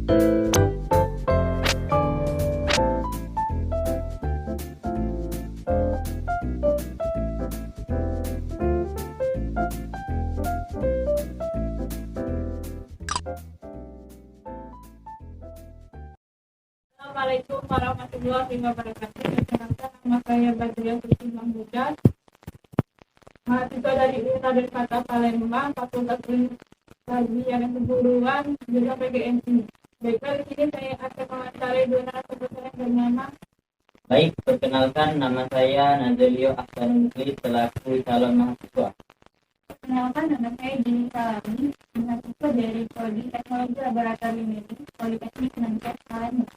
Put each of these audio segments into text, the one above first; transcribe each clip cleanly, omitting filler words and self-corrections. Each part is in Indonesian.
Assalamualaikum warahmatullahi wabarakatuh. Perkenalkan, nama saya Badriah Siti Mahmudah, mahasiswa dari Universitas Kata Palembang, Fakultas Ilmu Kajian Keguruan, juga PGMI. Baiklah, di sini saya akan mewawancarai dua narasumber yang bernama. Baik, perkenalkan, nama saya Nazilio Aksanukli selaku calon mahasiswa. Perkenalkan, nama saya Jini Salami, mahasiswa dari Prodi Teknologi Laboratorium Medis Politeknik Nankes Palembang.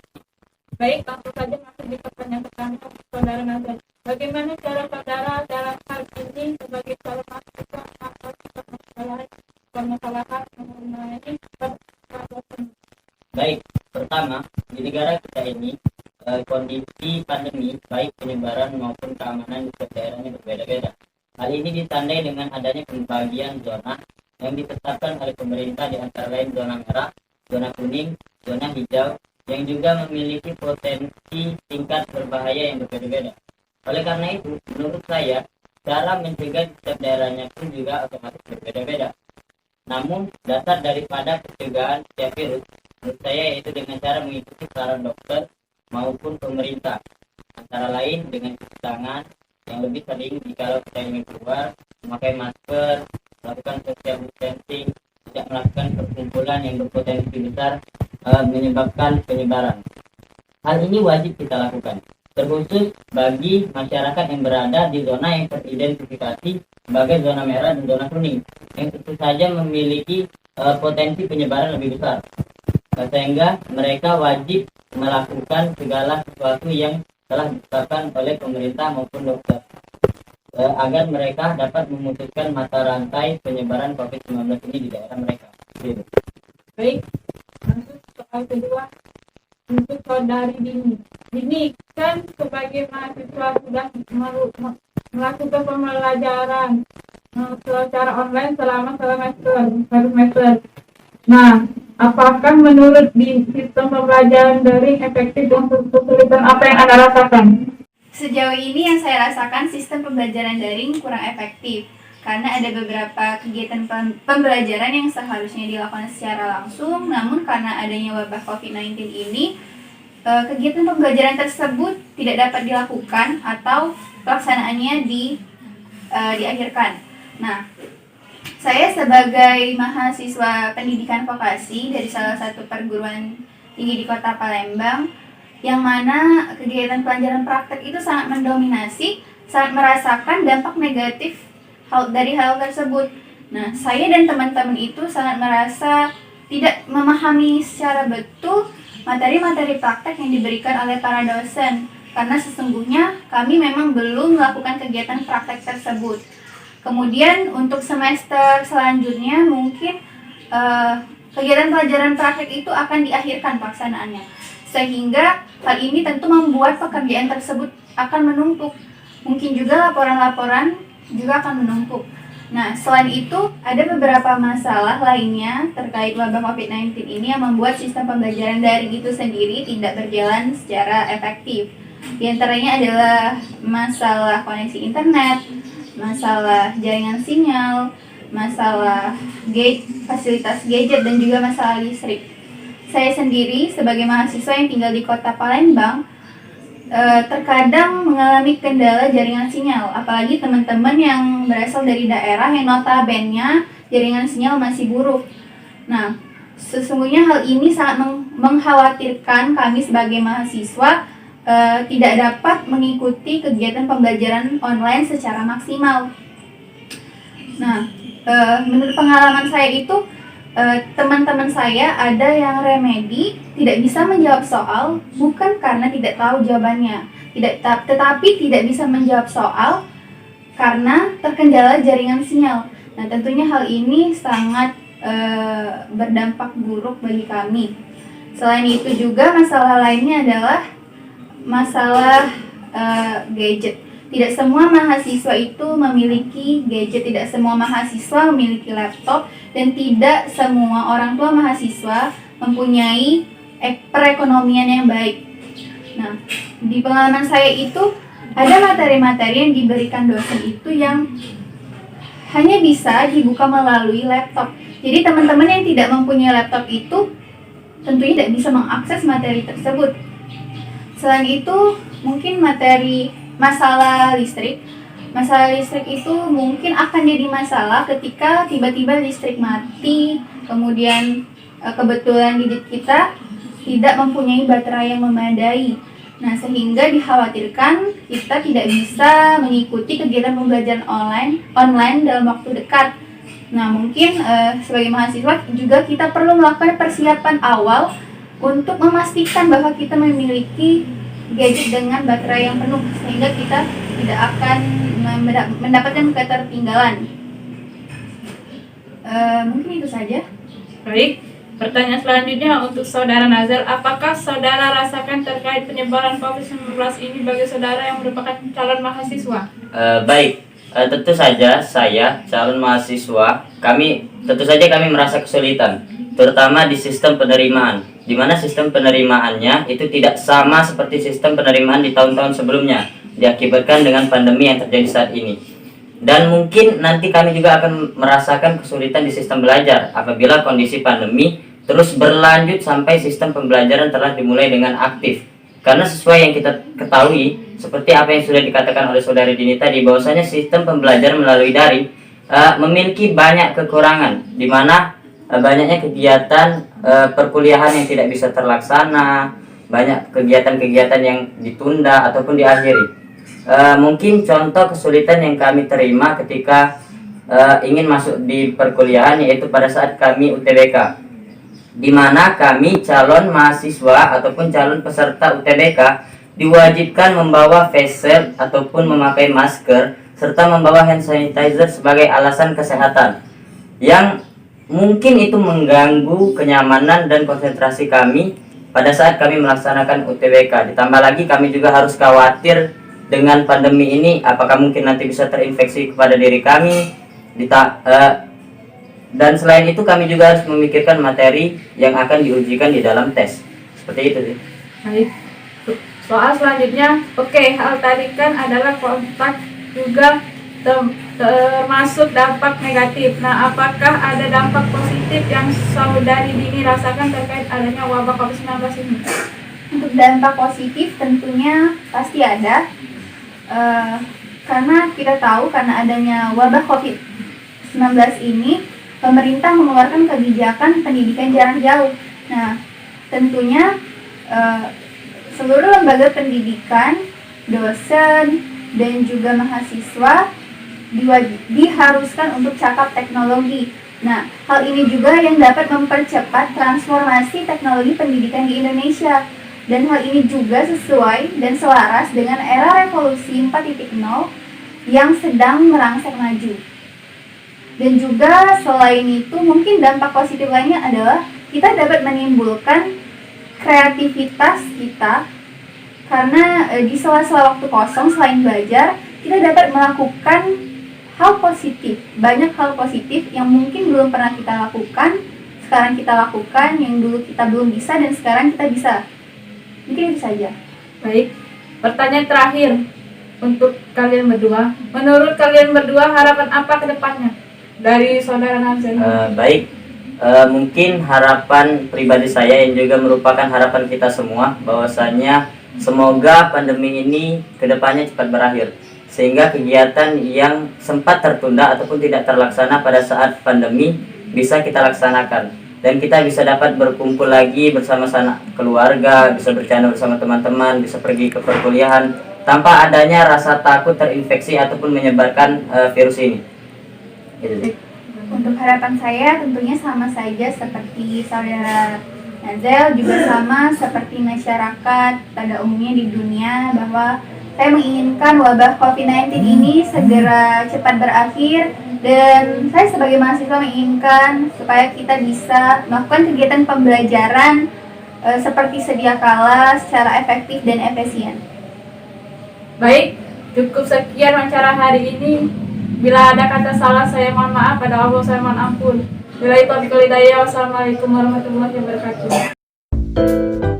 Baik, langsung saja masuk di pertanyaan pertama, saudara Nazar. Bagaimana cara saudara dalam hal ini sebagai calon mahasiswa atau permasalahan mengenai permasalahan? Baik, pertama, di negara kita ini kondisi pandemi baik penyebaran maupun keamanan di setiap daerahnya berbeda-beda. Hal ini ditandai dengan adanya pembagian zona yang ditetapkan oleh pemerintah, di antara lain zona merah, zona kuning, zona hijau, yang juga memiliki potensi tingkat berbahaya yang berbeda-beda. Oleh karena itu, menurut saya, cara mencegah di setiap daerahnya pun juga otomatis berbeda-beda. Namun, dasar daripada pencegahan setiap virus, menurut saya yaitu dengan cara mengikuti saran dokter maupun pemerintah. Antara lain dengan cuci tangan, yang lebih sering jika kita ingin keluar, memakai masker, melakukan social distancing, tidak melakukan perkumpulan yang berpotensi besar menyebabkan penyebaran. Hal ini wajib kita lakukan, terkhusus bagi masyarakat yang berada di zona yang teridentifikasi sebagai zona merah dan zona kuning, yang tentu saja memiliki potensi penyebaran lebih besar, sehingga mereka wajib melakukan segala sesuatu yang telah ditetapkan oleh pemerintah maupun dokter, agar mereka dapat memutuskan mata rantai penyebaran COVID-19 ini di daerah mereka. Baik, lanjut soal kedua untuk saudari Dini kan sebagai mahasiswa sudah melakukan pembelajaran secara online selama semester. Nah, apakah menurut sistem pembelajaran daring efektif untuk kesulitan apa yang Anda rasakan? Sejauh ini yang saya rasakan sistem pembelajaran daring kurang efektif karena ada beberapa kegiatan pembelajaran yang seharusnya dilakukan secara langsung, namun karena adanya wabah COVID-19 ini, kegiatan pembelajaran tersebut tidak dapat dilakukan atau pelaksanaannya diakhirkan. Nah, saya sebagai mahasiswa pendidikan vokasi dari salah satu perguruan tinggi di Kota Palembang, yang mana kegiatan pelajaran praktek itu sangat mendominasi, sangat merasakan dampak negatif dari hal tersebut. Nah, saya dan teman-teman itu sangat merasa tidak memahami secara betul materi-materi praktek yang diberikan oleh para dosen, karena sesungguhnya kami memang belum melakukan kegiatan praktek tersebut. Kemudian untuk semester selanjutnya mungkin kegiatan pelajaran praktek itu akan diakhirkan pelaksanaannya, sehingga hal ini tentu membuat pekerjaan tersebut akan menumpuk. Mungkin juga laporan-laporan juga akan menumpuk. Nah, selain itu ada beberapa masalah lainnya terkait wabah COVID-19 ini yang membuat sistem pembelajaran daring itu sendiri tidak berjalan secara efektif. Di antaranya adalah masalah koneksi internet, masalah jaringan sinyal, masalah fasilitas gadget, dan juga masalah listrik. Saya sendiri sebagai mahasiswa yang tinggal di Kota Palembang terkadang mengalami kendala jaringan sinyal, apalagi teman-teman yang berasal dari daerah yang notabene jaringan sinyal masih buruk. Nah, sesungguhnya hal ini sangat mengkhawatirkan kami sebagai mahasiswa tidak dapat mengikuti kegiatan pembelajaran online secara maksimal. Nah, menurut pengalaman saya itu, teman-teman saya ada yang remedi tidak bisa menjawab soal bukan karena tidak tahu jawabannya, tetapi tidak bisa menjawab soal karena terkendala jaringan sinyal. Nah, tentunya hal ini sangat berdampak buruk bagi kami. Selain itu juga masalah lainnya adalah masalah gadget. Tidak semua mahasiswa itu memiliki gadget, tidak semua mahasiswa memiliki laptop, dan tidak semua orang tua mahasiswa mempunyai perekonomian yang baik. Nah, di pengalaman saya itu ada materi-materi yang diberikan dosen itu yang hanya bisa dibuka melalui laptop. Jadi teman-teman yang tidak mempunyai laptop itu tentunya tidak bisa mengakses materi tersebut. Selain itu, mungkin materi masalah listrik. Masalah listrik itu mungkin akan jadi masalah ketika tiba-tiba listrik mati, kemudian kebetulan digit kita tidak mempunyai baterai yang memadai. Nah, sehingga dikhawatirkan kita tidak bisa mengikuti kegiatan pembelajaran online dalam waktu dekat. Nah, mungkin sebagai mahasiswa juga kita perlu melakukan persiapan awal untuk memastikan bahwa kita memiliki gadget dengan baterai yang penuh sehingga kita tidak akan mendapatkan ketertinggalan. Mungkin itu saja. Baik, pertanyaan selanjutnya untuk Saudara Nazar, apakah Saudara rasakan terkait penyebaran COVID-19 ini bagi Saudara yang merupakan calon mahasiswa? Baik, tentu saja saya calon mahasiswa, kami merasa kesulitan, terutama di sistem penerimaan, di mana sistem penerimaannya itu tidak sama seperti sistem penerimaan di tahun-tahun sebelumnya, diakibatkan dengan pandemi yang terjadi saat ini. Dan mungkin nanti kami juga akan merasakan kesulitan di sistem belajar apabila kondisi pandemi terus berlanjut sampai sistem pembelajaran telah dimulai dengan aktif. Karena sesuai yang kita ketahui, seperti apa yang sudah dikatakan oleh Saudari Dini tadi, bahwasanya sistem pembelajaran melalui daring memiliki banyak kekurangan, di mana banyaknya kegiatan perkuliahan yang tidak bisa terlaksana, banyak kegiatan-kegiatan yang ditunda ataupun diakhiri. Mungkin contoh kesulitan yang kami terima ketika ingin masuk di perkuliahan yaitu pada saat kami UTBK, di mana kami calon mahasiswa ataupun calon peserta UTBK diwajibkan membawa face shield ataupun memakai masker serta membawa hand sanitizer sebagai alasan kesehatan, yang mungkin itu mengganggu kenyamanan dan konsentrasi kami pada saat kami melaksanakan UTBK. Ditambah lagi kami juga harus khawatir dengan pandemi ini, apakah mungkin nanti bisa terinfeksi kepada diri kami. Dan selain itu kami juga harus memikirkan materi yang akan diujikan di dalam tes. Seperti itu sih. Baik. Soal selanjutnya, hal tadi kan adalah kontak juga termasuk dampak negatif. Nah, apakah ada dampak positif yang Saudari Dini rasakan terkait adanya wabah COVID-19 ini? Untuk dampak positif tentunya pasti ada. Karena kita tahu karena adanya wabah COVID-19 ini, pemerintah mengeluarkan kebijakan pendidikan jarak jauh. Nah, tentunya seluruh lembaga pendidikan, dosen, dan juga mahasiswa diharuskan untuk cakap teknologi. Nah, hal ini juga yang dapat mempercepat transformasi teknologi pendidikan di Indonesia. Dan hal ini juga sesuai dan selaras dengan era revolusi 4.0 yang sedang merangsek maju. Dan juga selain itu mungkin dampak positif lainnya adalah kita dapat menimbulkan kreativitas kita, karena di sela-sela waktu kosong selain belajar kita dapat melakukan hal positif, banyak hal positif yang mungkin belum pernah kita lakukan, sekarang kita lakukan, yang dulu kita belum bisa dan sekarang kita bisa. Mungkin itu saja. Baik, pertanyaan terakhir untuk kalian berdua. Menurut kalian berdua harapan apa ke depannya dari Saudara Nazar? Baik, mungkin harapan pribadi saya yang juga merupakan harapan kita semua, bahwasanya semoga pandemi ini ke depannya cepat berakhir, sehingga kegiatan yang sempat tertunda ataupun tidak terlaksana pada saat pandemi bisa kita laksanakan. Dan kita bisa dapat berkumpul lagi bersama keluarga, bisa bercanda bersama teman-teman, bisa pergi ke perkuliahan tanpa adanya rasa takut terinfeksi ataupun menyebarkan virus ini. Gitu. Untuk harapan saya tentunya sama saja seperti Saudara Nazel, juga sama seperti masyarakat pada umumnya di dunia, bahwa saya menginginkan wabah COVID-19 ini segera cepat berakhir. Dan saya sebagai mahasiswa menginginkan supaya kita bisa melakukan kegiatan pembelajaran seperti sedia kala secara efektif dan efisien. Baik, cukup sekian wawancara hari ini. Bila ada kata salah saya mohon maaf, pada Allah saya mohon ampun. Bila itu hidayah, wassalamualaikum warahmatullahi wabarakatuh. kasih.